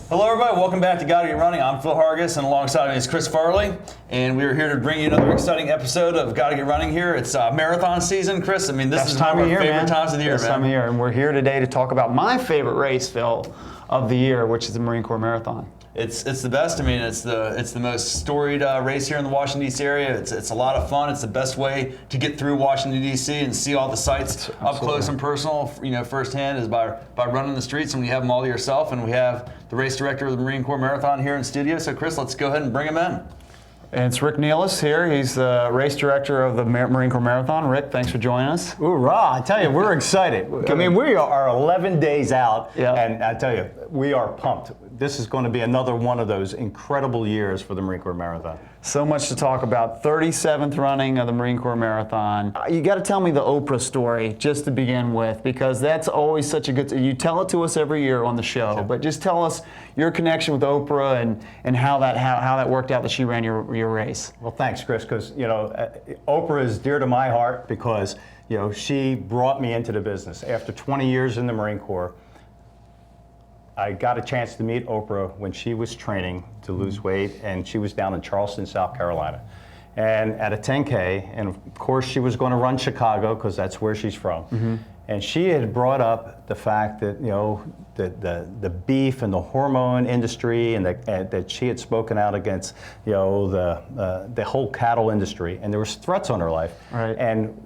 Hello everybody, welcome back to Gotta Get Running. I'm Phil Hargis and alongside me is Chris Farley. And we are here to bring you another exciting episode of Gotta Get Running here. It's marathon season, Chris. I mean, this is one of our favorite times of the year, man. Best time of year, and we're here today to talk about my favorite race, Phil, of the year, which is the Marine Corps Marathon. It's the best. I mean, it's the most storied race here in the Washington D.C. area. It's a lot of fun. It's the best way to get through Washington D.C. and see all the sights up close and personal, firsthand, is by running the streets. And we have them all to yourself. And we have the race director of the Marine Corps Marathon here in studio. So, Chris, let's go ahead and bring him in. And it's Rick Nealis here. He's the race director of the Marine Corps Marathon. Rick, thanks for joining us. Hoorah! I tell you, we're excited. I mean, we are 11 days out, and I tell you, we are pumped. This is going to be another one of those incredible years for the Marine Corps Marathon. So much to talk about. 37th running of the Marine Corps Marathon. You got to tell me the Oprah story just to begin with, because that's always such a good. You tell it to us every year on the show, but just tell us your connection with Oprah and how that worked out that she ran your race. Well, thanks, Chris, because Oprah is dear to my heart because she brought me into the business after 20 years in the Marine Corps. I got a chance to meet Oprah when she was training to lose weight, and she was down in Charleston, South Carolina. And at a 10K, and of course she was going to run Chicago because that's where she's from. Mm-hmm. And she had brought up the fact that the beef and the hormone industry, and that she had spoken out against the whole cattle industry, and there was threats on her life. Right. And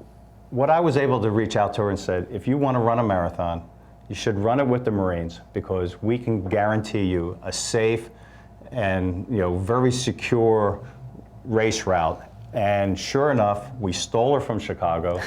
what I was able to reach out to her and said, if you want to run a marathon, you should run it with the Marines, because we can guarantee you a safe and very secure race route. And sure enough, we stole her from Chicago,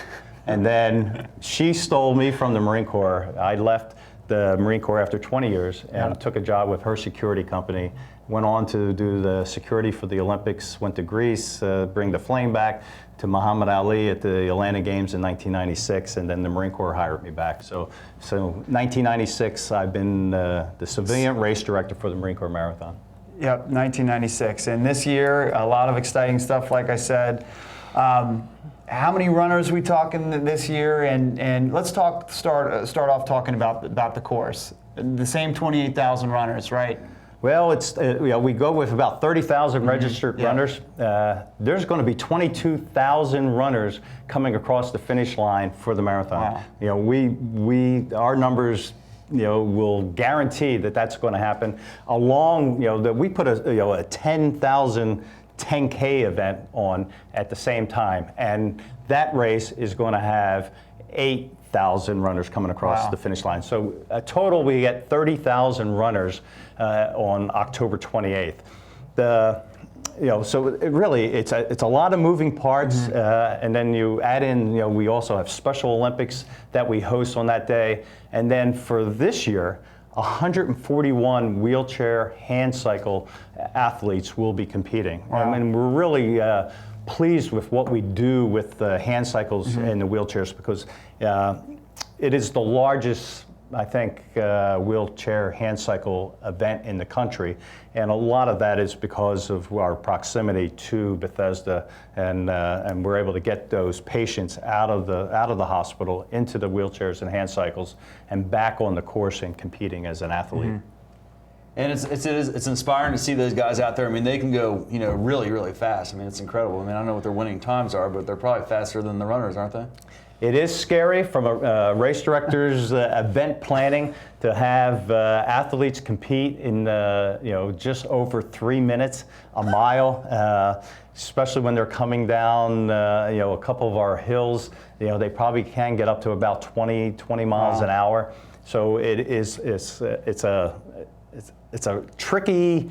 and then she stole me from the Marine Corps. I left the Marine Corps after 20 years and took a job with her security company. Went on to do the security for the Olympics, went to Greece, bring the flame back to Muhammad Ali at the Atlanta Games in 1996, and then the Marine Corps hired me back. So 1996, I've been the civilian race director for the Marine Corps Marathon. Yep, 1996. And this year, a lot of exciting stuff, like I said. How many runners are we talking this year? And let's start off talking about the course. The same 28,000 runners, right? Well, it's we go with about 30,000 registered runners. There's going to be 22,000 runners coming across the finish line for the marathon. Wow. Our numbers will guarantee that that's going to happen. Along that we put a 10,000 10K event on at the same time, and that race is going to have 8,000 runners coming across the finish line. So a total, we get 30,000 runners on October 28th. So it's a lot of moving parts, and then you add in, we also have Special Olympics that we host on that day, and then for this year, 141 wheelchair hand cycle athletes will be competing. Wow. I mean, we're really pleased with what we do with the hand cycles and the wheelchairs, because it is the largest, I think, wheelchair hand cycle event in the country, and a lot of that is because of our proximity to Bethesda, and we're able to get those patients out of the hospital into the wheelchairs and hand cycles and back on the course and competing as an athlete. Mm-hmm. And it's inspiring to see those guys out there. I mean, they can go really, really fast. I mean, it's incredible. I mean, I don't know what their winning times are, but they're probably faster than the runners, aren't they? It is scary from a race director's event planning to have athletes compete in just over 3 minutes a mile, especially when they're coming down a couple of our hills. They probably can get up to about 20 miles an hour. So it's a tricky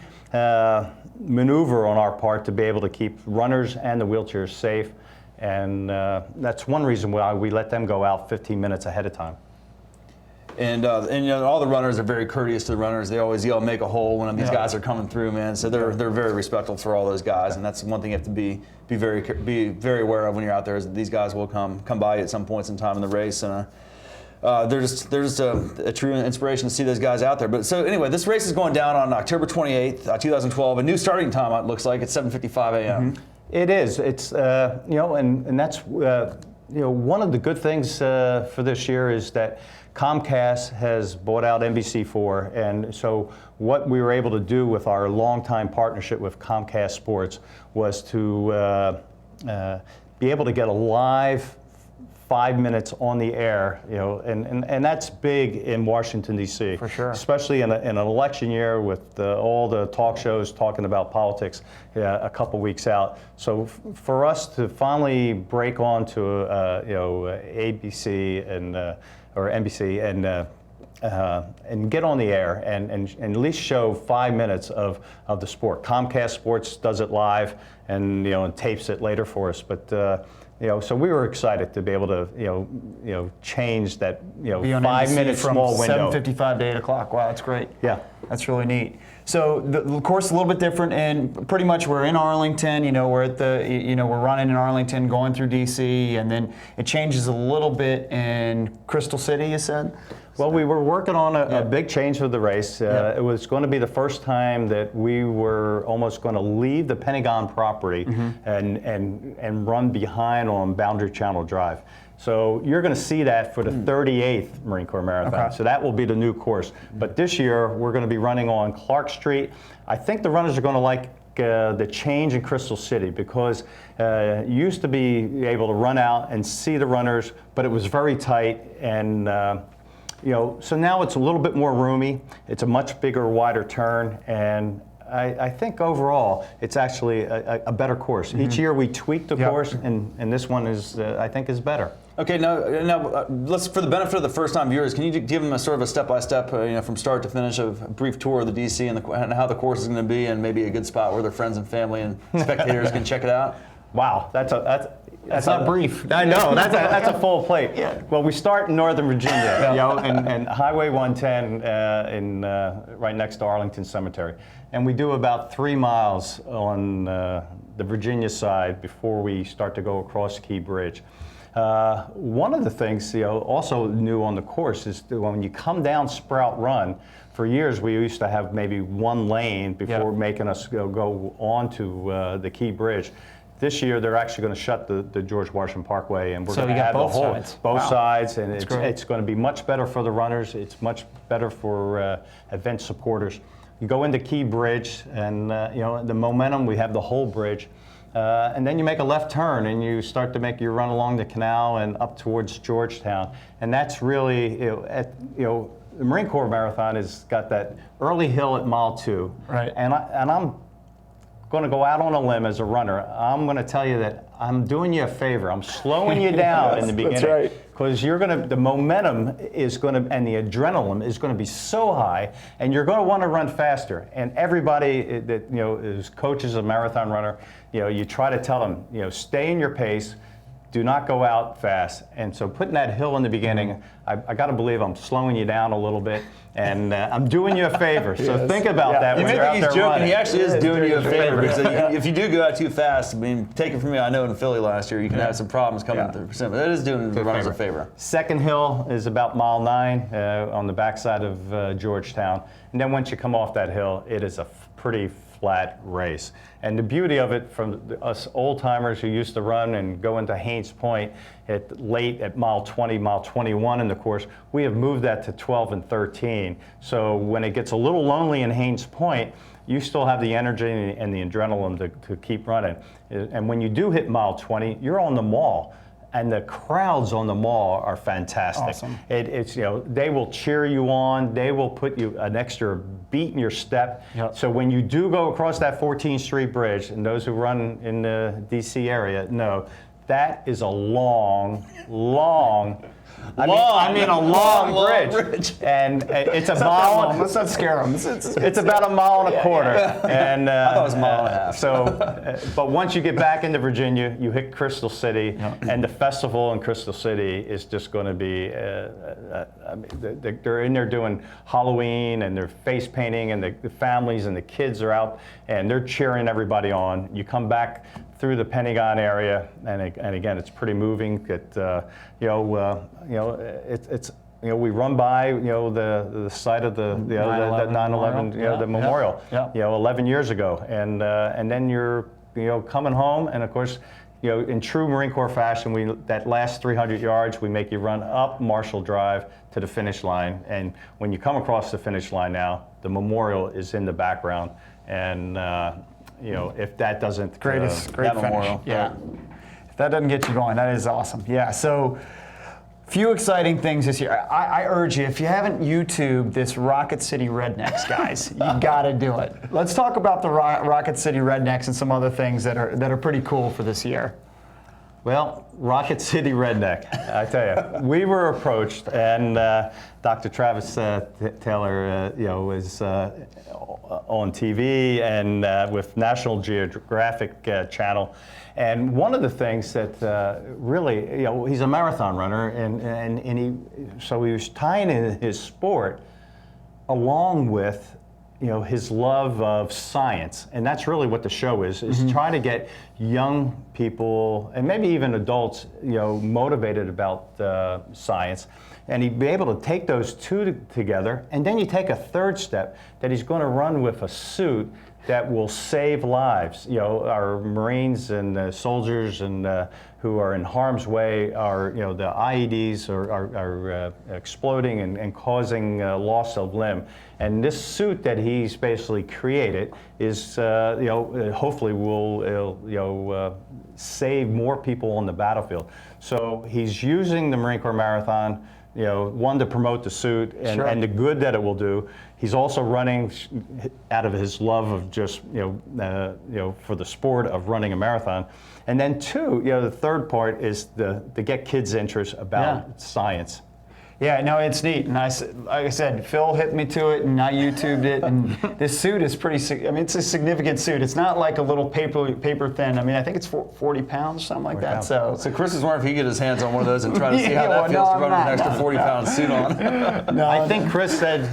maneuver on our part to be able to keep runners and the wheelchairs safe. And that's one reason why we let them go out 15 minutes ahead of time. And all the runners are very courteous to the runners. They always yell, "Make a hole" when these guys are coming through, man. So they're very respectful for all those guys, and that's one thing you have to be very aware of when you're out there, is that these guys will come by you at some points in time in the race, and they're just a true inspiration to see those guys out there. But so anyway, this race is going down on October 28th, 2012. A new starting time, it looks like, at 7:55 a.m. Mm-hmm. It is. It's and that's one of the good things for this year is that Comcast has bought out NBC4, and so what we were able to do with our longtime partnership with Comcast Sports was to be able to get a live 5 minutes on the air, and that's big in Washington, D.C. For sure. Especially in an election year with all the talk shows talking about politics a couple weeks out. So for us to finally break on to ABC or NBC and get on the air and at least show 5 minutes of the sport. Comcast Sports does it live and and tapes it later for us, but. So we were excited to be able to, change that, Be on 5 NBC minute from small window. 7:55 to 8 o'clock. Wow, that's great. Yeah. That's really neat. So the course is a little bit different, and pretty much we're in Arlington. We're at we're running in Arlington, going through DC, and then it changes a little bit in Crystal City. You said. Well, we were working on a big change for the race. It was going to be the first time that we were almost going to leave the Pentagon property and run behind on Boundary Channel Drive. So you're going to see that for the 38th Marine Corps Marathon. Okay. So that will be the new course. But this year, we're going to be running on Clark Street. I think the runners are going to like the change in Crystal City, because you used to be able to run out and see the runners, but it was very tight. And so now it's a little bit more roomy. It's a much bigger, wider turn, and I think overall it's actually a better course. Each year we tweak the course, and this one is I think is better. Okay, now let's, for the benefit of the first-time viewers, can you give them a sort of a step-by-step, from start to finish, of a brief tour of the DC and how the course is going to be, and maybe a good spot where their friends and family and spectators can check it out? Wow, that's not brief. I know, that's a full plate. Yeah. Well, we start in Northern Virginia, and Highway 110 right next to Arlington Cemetery, and we do about 3 miles on the Virginia side before we start to go across Key Bridge. One of the things also new on the course is that when you come down Sprout Run, for years we used to have maybe one lane before making us go on to the Key Bridge. This year they're actually going to shut the George Washington Parkway, and we're going to have both sides. Both sides, and it's going to be much better for the runners. It's much better for event supporters. You go into Key Bridge, and the momentum, we have the whole bridge. And then you make a left turn and you start to make your run along the canal and up towards Georgetown. And that's really, the Marine Corps Marathon has got that early hill at mile 2. Right. And I'm going to go out on a limb as a runner. I'm going to tell you that I'm doing you a favor. I'm slowing you down in the beginning. That's right. Because the momentum is going to, and the adrenaline is going to be so high, and you're going to want to run faster. And everybody that is coaches a marathon runner, you try to tell them, stay in your pace, do not go out fast. And so putting that hill in the beginning, I got to believe I'm slowing you down a little bit, and I'm doing you a favor. So think about that when you're out there running. You may think he's joking. He actually is doing you a favor, because if you do go out too fast, take it from me, I know in Philly last year you can have some problems coming through percent, but it is doing the runners a favor. Second hill is about mile 9 on the backside of Georgetown, and then once you come off that hill, it is a pretty flat race. And the beauty of it, from us old timers who used to run and go into Haynes Point late at mile 20, mile 21 in the course, we have moved that to 12 and 13. So when it gets a little lonely in Haynes Point, you still have the energy and the adrenaline to keep running. And when you do hit mile 20, you're on the mall. And the crowds on the mall are fantastic. Awesome. They will cheer you on. They will put you an extra beat in your step. Yep. So when you do go across that 14th Street Bridge, and those who run in the DC area know, that is a long bridge. And it's a mile. Let's not scare them. It's about a mile and a quarter. And I thought it was a mile and a half. But once you get back into Virginia, you hit Crystal City, and the festival in Crystal City is just going to be. They're in there doing Halloween, and they're face painting, and the families and the kids are out, and they're cheering everybody on. You come back through the Pentagon area, and again, it's pretty moving. We run by the site of the 9/11 the memorial 11 years ago, and then you're coming home, and of course in true Marine Corps fashion, that last 300 yards, we make you run up Marshall Drive to the finish line. And when you come across the finish line now, the memorial is in the background. And, if that doesn't... Great that finish. memorial. Yeah. If that doesn't get you going, that is awesome. Yeah, so few exciting things this year. I urge you, if you haven't YouTubed this Rocket City Rednecks, guys, you got to do it. Let's talk about the Rocket City Rednecks and some other things that are pretty cool for this year. Well, Rocket City Redneck, I tell you, we were approached, and Dr. Travis Taylor, was on TV and with National Geographic Channel. And one of the things that really, he's a marathon runner, and so he was tying in his sport along with his love of science, and that's really what the show is trying to get young people and maybe even adults, motivated about science. And he'd be able to take those two together, and then you take a third step that he's going to run with a suit that will save lives. Our Marines and soldiers and who are in harm's way are, the IEDs are exploding and causing loss of limb. And this suit that he's basically created is, hopefully will, save more people on the battlefield. So he's using the Marine Corps Marathon, one, to promote the suit and the good that it will do. He's also running out of his love of just, for the sport of running a marathon. And then two, the third part is to get kids' interest about science. Yeah, no, it's neat. And like I said, Phil hit me to it, and I YouTubed it. And this suit is pretty, it's a significant suit. It's not like a little paper thin. I think it's 40 pounds, something like that. So Chris is wondering if he could get his hands on one of those and try to see how that feels to run an extra 40-pound suit on. I think Chris said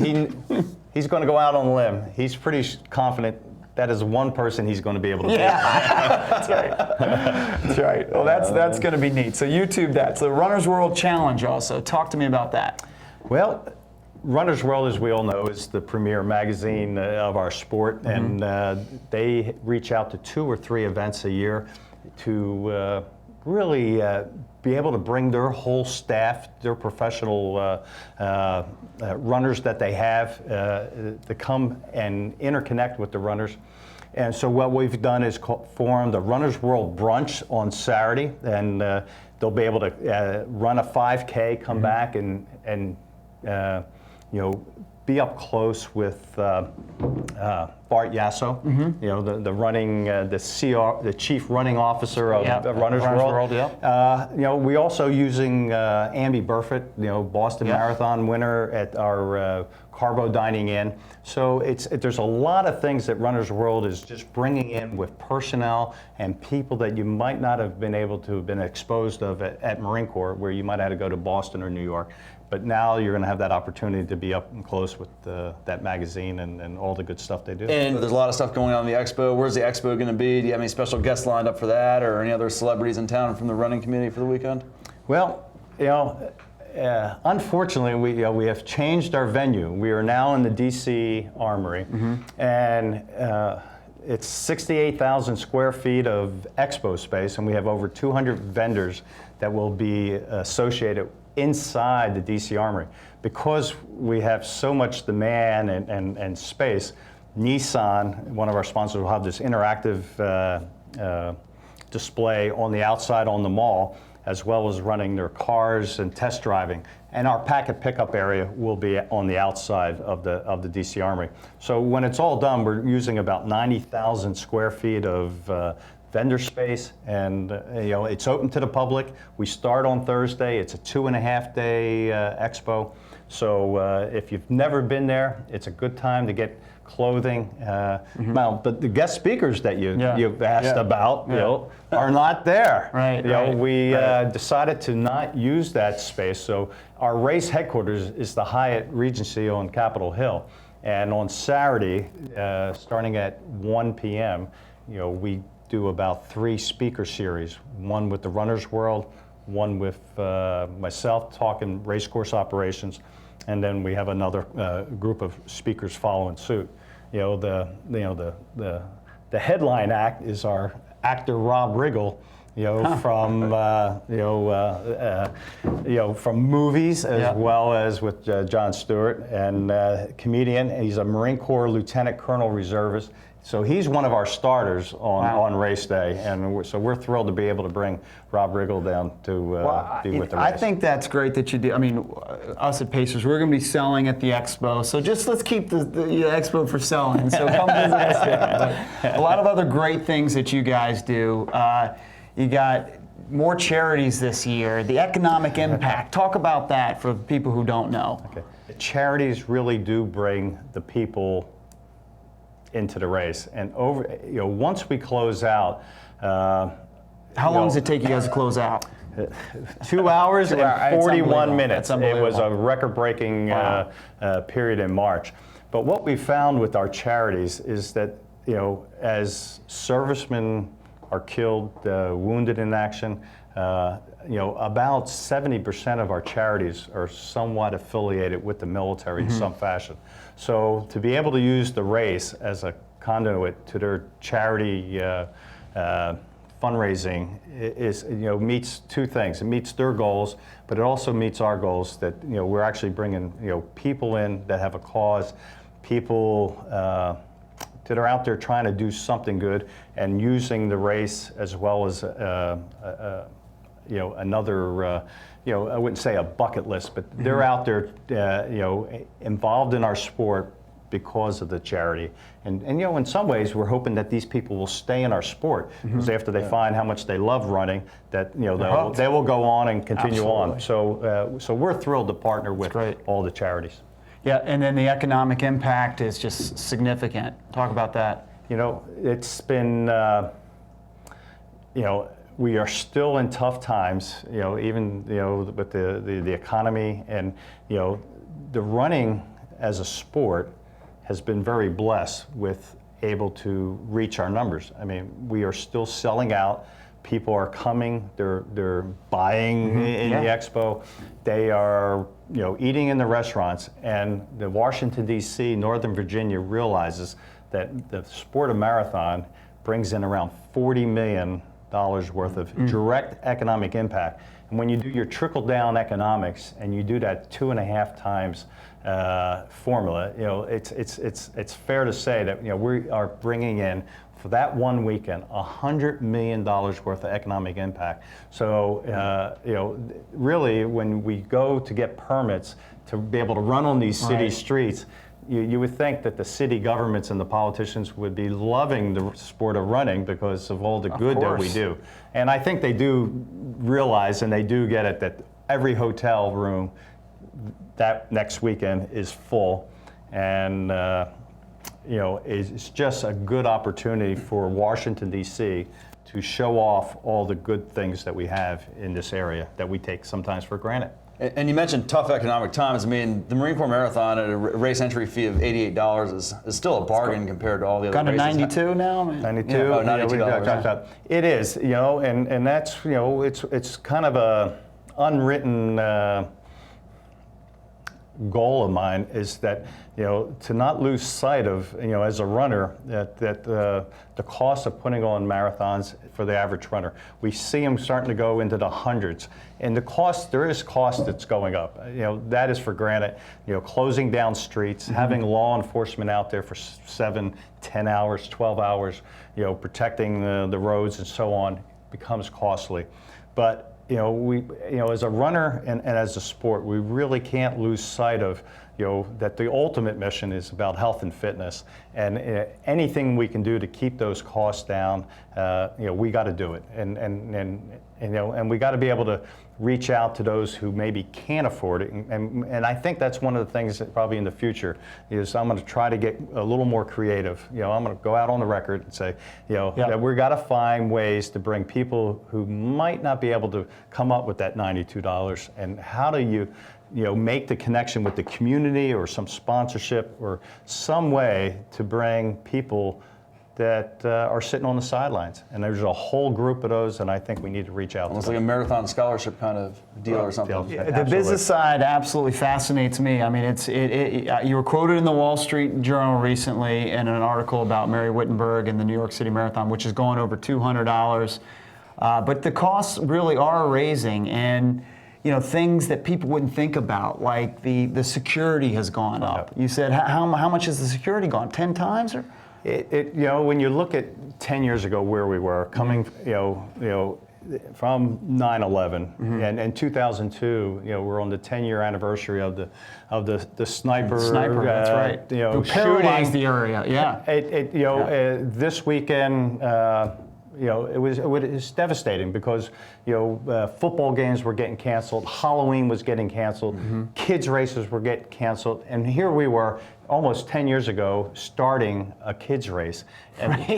he's going to go out on a limb. He's pretty confident that is one person he's going to be able to beat. That's right. That's right. Well, that's going to be neat. So YouTube that. So the Runner's World Challenge also. Talk to me about that. Well, Runner's World, as we all know, is the premier magazine of our sport, and they reach out to 2 or 3 events a year to really be able to bring their whole staff, their professional runners that they have, to come and interconnect with the runners. And so what we've done is formed the Runner's World Brunch on Saturday, and they'll be able to run a 5K, come back and be up close with Bart Yasso, the running, the chief running officer of Runner's World. We also using Amby Burfitt, Boston Marathon winner at our Carbo Dining Inn. So there's a lot of things that Runner's World is just bringing in with personnel and people that you might not have been able to have been exposed of at Marine Corps, where you might have had to go to Boston or New York. But now you're going to have that opportunity to be up and close with that magazine and all the good stuff they do. And there's a lot of stuff going on in the expo. Where's the expo going to be? Do you have any special guests lined up for that, or any other celebrities in town from the running community for the weekend? Well, unfortunately, we have changed our venue. We are now in the DC Armory, and it's 68,000 square feet of expo space, and we have over 200 vendors that will be associated inside the DC Armory. Because we have so much demand and space, Nissan, one of our sponsors, will have this interactive display on the outside on the mall, as well as running their cars and test driving. And our packet pickup area will be on the outside of the DC Armory. So when it's all done, we're using about 90,000 square feet of vendor space, and it's open to the public. We start on Thursday. It's a 2.5-day expo. So if you've never been there, it's a good time to get clothing. Now, but the guest speakers that you've asked about are not there. We decided to not use that space. So our race headquarters is the Hyatt Regency on Capitol Hill. And on Saturday, starting at 1 p.m., we do about 3 speaker series, one with the Runner's World, one with myself talking race course operations, and then we have another group of speakers following suit. The headline act is our actor Rob Riggle, from movies as Yeah. well as with Jon Stewart, and comedian. He's a Marine Corps Lieutenant Colonel reservist. So he's one of our starters on race day, and so we're thrilled to be able to bring Rob Riggle down to be with the race. I think that's great that you do. I mean, us at Pacers, we're going to be selling at the expo, so just let's keep the expo for selling. So come visit us there. But a lot of other great things that you guys do. You got more charities this year. The economic impact. Talk about that for people who don't know. Okay. Charities really do bring the people into the race, and once we close out. How long does it take you guys to close out? 2 hours and 41 minutes. It was a record-breaking period in March. But what we found with our charities is that, as servicemen are killed, wounded in action, about 70% of our charities are somewhat affiliated with the military in some fashion. So to be able to use the race as a conduit to their charity fundraising meets two things. It meets their goals, but it also meets our goals that we're actually bringing people in that have a cause, people that are out there trying to do something good and using the race as well as another. I wouldn't say a bucket list, but they're out there, involved in our sport because of the charity. And in some ways, we're hoping that these people will stay in our sport because after they find how much they love running, that they will go on and continue on. So we're thrilled to partner with all the charities. Yeah, and then the economic impact is just significant. Talk about that. It's been, we are still in tough times, even, with the economy, and, the running as a sport has been very blessed with able to reach our numbers. I mean, we are still selling out. People are coming, they're buying in the expo. They are, eating in the restaurants, and the Washington, D.C., Northern Virginia realizes that the sport of marathon brings in around $40 million worth of direct economic impact. And when you do your trickle-down economics and you do that 2.5 times formula, it's fair to say that we are bringing in for that one weekend $100 million worth of economic impact. So really, when we go to get permits to be able to run on these city streets, you would think that the city governments and the politicians would be loving the sport of running because of all the good that we do. And I think they do realize, and they do get it, that every hotel room that next weekend is full. And it's just a good opportunity for Washington, D.C. to show off all the good things that we have in this area that we take sometimes for granted. And you mentioned tough economic times. I mean, the Marine Corps Marathon at a race entry fee of $88 is still a bargain compared to all the other races. Got to 92 now? 92. Yeah, about $92. It is, and that's, it's kind of a unwritten goal of mine is that, to not lose sight of, as a runner, that the cost of putting on marathons for the average runner, we see them starting to go into the hundreds. And there is cost that's going up. That is for granted. Closing down streets, having law enforcement out there for 7, 10 hours, 12 hours, protecting the roads and so on becomes costly. But as a runner and as a sport, we really can't lose sight of, that the ultimate mission is about health and fitness, and anything we can do to keep those costs down, we got to do it, and we got to be able to reach out to those who maybe can't afford it, and I think that's one of the things that probably in the future is I'm going to try to get a little more creative. I'm going to go out on the record and say, that we've got to find ways to bring people who might not be able to come up with that $92, and how do you make the connection with the community or some sponsorship or some way to bring people that are sitting on the sidelines. And there's a whole group of those, and I think we need to reach out to them. Almost like a marathon scholarship kind of deal or something. The business side absolutely fascinates me. I mean, you were quoted in the Wall Street Journal recently in an article about Mary Wittenberg and the New York City Marathon, which is going over $200. But the costs really are raising, and things that people wouldn't think about, like the security has gone up. You said how much has the security gone? 10 times or? When you look at 10 years ago where we were coming, from 9/11 and 2002, we're on the 10-year anniversary of the sniper. That's right. Who paralyzed the area. Yeah. This weekend. It was devastating because football games were getting canceled, Halloween was getting canceled, kids races were getting canceled, and here we were almost 10 years ago starting a kids race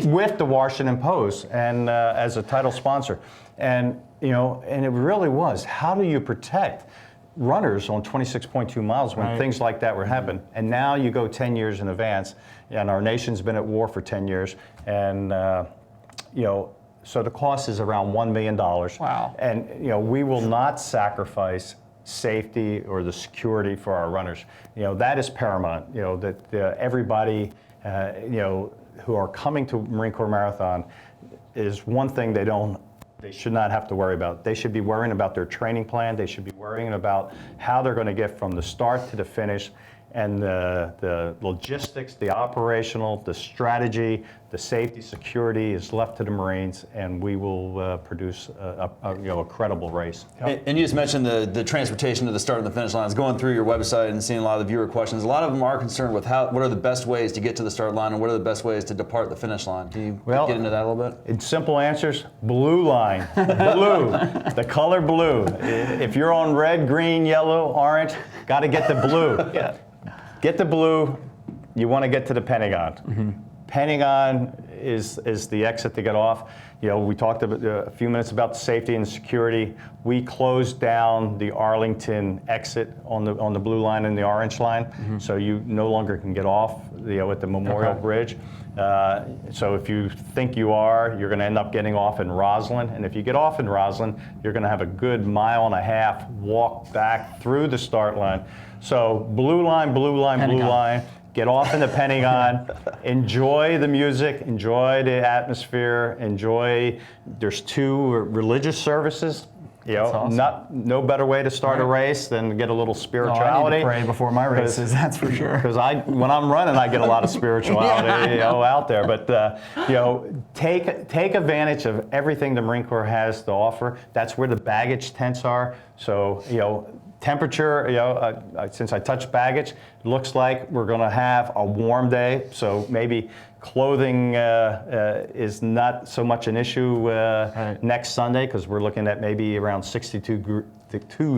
with the Washington Post and as a title sponsor, and it really was, how do you protect runners on 26.2 miles when things like that were happening? And now you go 10 years in advance, and our nation's been at war for 10 years, and so the cost is around $1 million. Wow. And we will not sacrifice safety or the security for our runners. That is paramount. That everybody who are coming to Marine Corps Marathon is one thing they should not have to worry about. They should be worrying about their training plan. They should be worrying about how they're going to get from the start to the finish, and the logistics, the operational, the strategy, the safety, security is left to the Marines, and we will produce a credible race. And you just mentioned the transportation to the start and the finish line. I was going through your website and seeing a lot of the viewer questions. A lot of them are concerned with what are the best ways to get to the start line and what are the best ways to depart the finish line. Can you get into that a little bit? In simple answers, blue line, blue, the color blue. If you're on red, green, yellow, orange, got to get the blue. Yeah. Get the blue, you want to get to the Pentagon. Pentagon is the exit to get off. We talked a few minutes about the safety and security. We closed down the Arlington exit on the blue line and the orange line, so you no longer can get off at the Memorial Bridge. So if you think you're going to end up getting off in Roslyn, and if you get off in Roslyn, you're going to have a good 1.5 mile walk back through the start line. So blue line, blue line, Pentagon. Blue line. Get off in the Pentagon, enjoy the music, enjoy the atmosphere, there's 2 religious services. Awesome. No better way to start a race than get a little spirituality. I need to pray before my races, that's for sure. Because when I'm running, I get a lot of spirituality out there. But take advantage of everything the Marine Corps has to offer. That's where the baggage tents are. So temperature, since I touched baggage, it looks like we're going to have a warm day. So maybe clothing is not so much an issue next Sunday, because we're looking at maybe around 62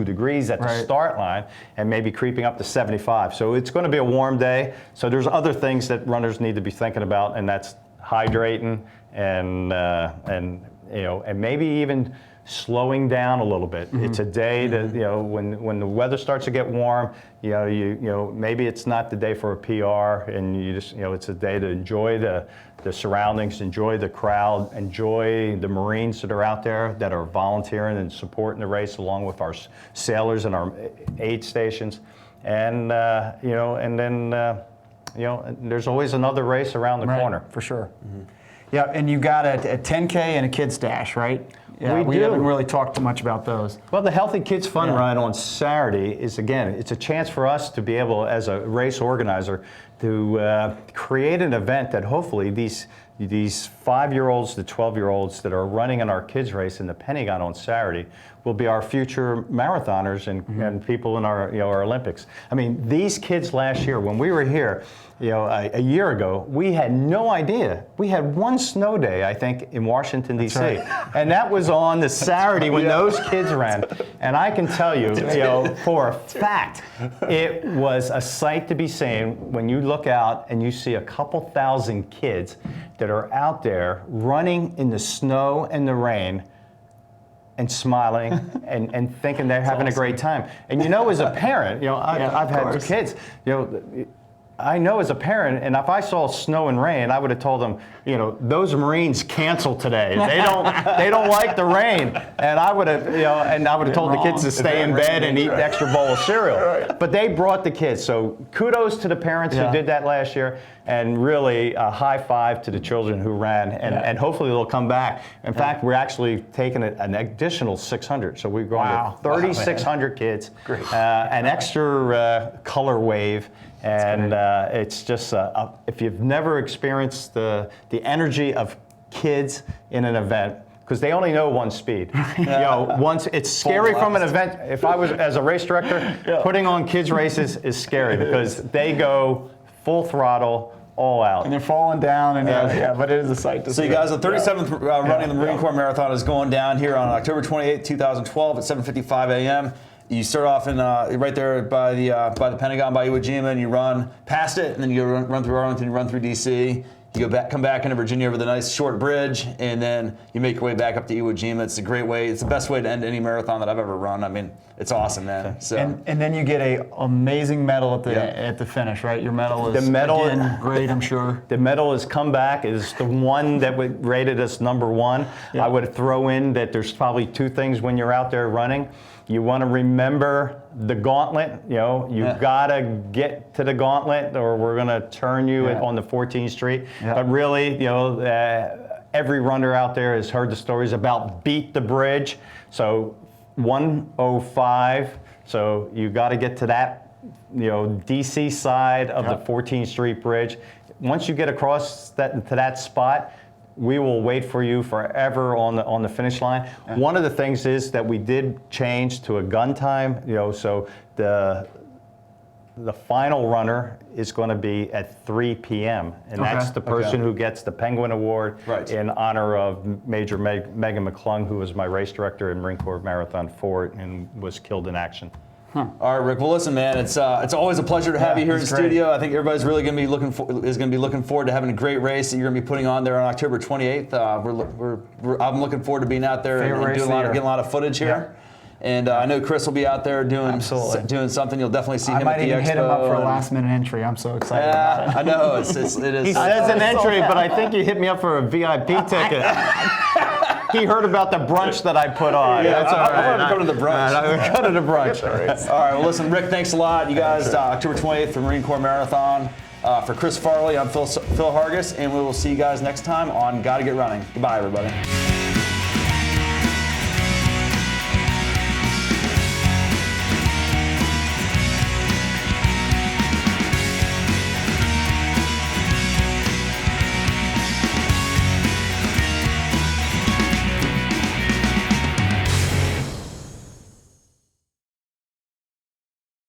degrees at the start line and maybe creeping up to 75. So it's going to be a warm day. So there's other things that runners need to be thinking about, and that's hydrating and maybe even slowing down a little bit. It's a day that when the weather starts to get warm, maybe it's not the day for a PR, and you just it's a day to enjoy the surroundings, enjoy the crowd, enjoy the Marines that are out there that are volunteering and supporting the race, along with our sailors and our aid stations, and then there's always another race around the corner. For sure. Yeah, and you got a 10K and a kids dash, right? Yeah, we haven't really talked too much about those. Well, the Healthy Kids Fun Ride on Saturday is, again, it's a chance for us to be able, as a race organizer, to create an event that hopefully these 5-year-olds to 12-year-olds that are running in our kids race in the Pentagon on Saturday will be our future marathoners and people in our our Olympics. I mean, these kids last year, when we were here, a year ago, we had no idea. We had one snow day, I think, in Washington, D.C. And that was on the Saturday when those kids ran. And I can tell you, for a fact, it was a sight to be seen when you look out and you see a couple thousand kids that are out there running in the snow and the rain and smiling and thinking they're having a great time. And as a parent, I've had 2 kids, I know as a parent, and if I saw snow and rain, I would have told them, those Marines cancel today. They don't like the rain, and I would have, told the kids to stay in bed and eat an extra bowl of cereal. Right. But they brought the kids, so kudos to the parents who did that last year, and really a high five to the children who ran, and hopefully they'll come back. In fact, we're actually taking an additional 600, so we've gone to 3,600 kids, an extra color wave. And it's just, if you've never experienced the energy of kids in an event, because they only know one speed. Once it's scary from an event. If I was, as a race director, putting on kids' races is scary because they go full throttle, all out. And they're falling down, and but it is a sight to see. So you guys, the 37th running the Marine Corps Marathon is going down here on October 28th, 2012 at 7:55 a.m. You start off in right there by the Pentagon, by Iwo Jima, and you run past it, and then you run through Arlington, you run through D.C., you come back into Virginia over the nice short bridge, and then you make your way back up to Iwo Jima. It's a great way. It's the best way to end any marathon that I've ever run. I mean, it's awesome, man. So and then you get a amazing medal at the finish, right? Your medal is again, great, I'm sure. The medal has come back is the one that would rated us #1. Yeah. I would throw in that there's probably two things when you're out there running. You want to remember the gauntlet. You've got to get to the gauntlet, or we're going to turn you on the 14th Street. Yeah. But really, every runner out there has heard the stories about beat the bridge. So 1:05. So you got to get to that, DC side of the 14th Street Bridge. Once you get across to that spot, we will wait for you forever on the finish line. One of the things is that we did change to a gun time. So the final runner is going to be at 3 p.m. and that's the person who gets the Penguin Award in honor of Major Megan McClung, who was my race director in Marine Corps Marathon 4 and was killed in action. All right, Rick. Well, listen, man. It's always a pleasure to have you here in the studio. I think everybody's really going to be looking forward to having a great race that you're going to be putting on there on October 28th. I'm looking forward to being out there and getting a lot of footage here. And I know Chris will be out there doing something. You'll definitely see him at the expo. I might even hit him up for a last-minute entry. I'm so excited about it. I know. It is. He says an entry, but I think you hit me up for a VIP ticket. He heard about the brunch that I put on. Yeah, that's all right. I want to go to the brunch. I would go to the brunch. All right. Well, listen, Rick, thanks a lot. You guys, October 28th for Marine Corps Marathon. For Chris Farley, I'm Phil Hargis, and we will see you guys next time on Gotta Get Running. Goodbye, everybody.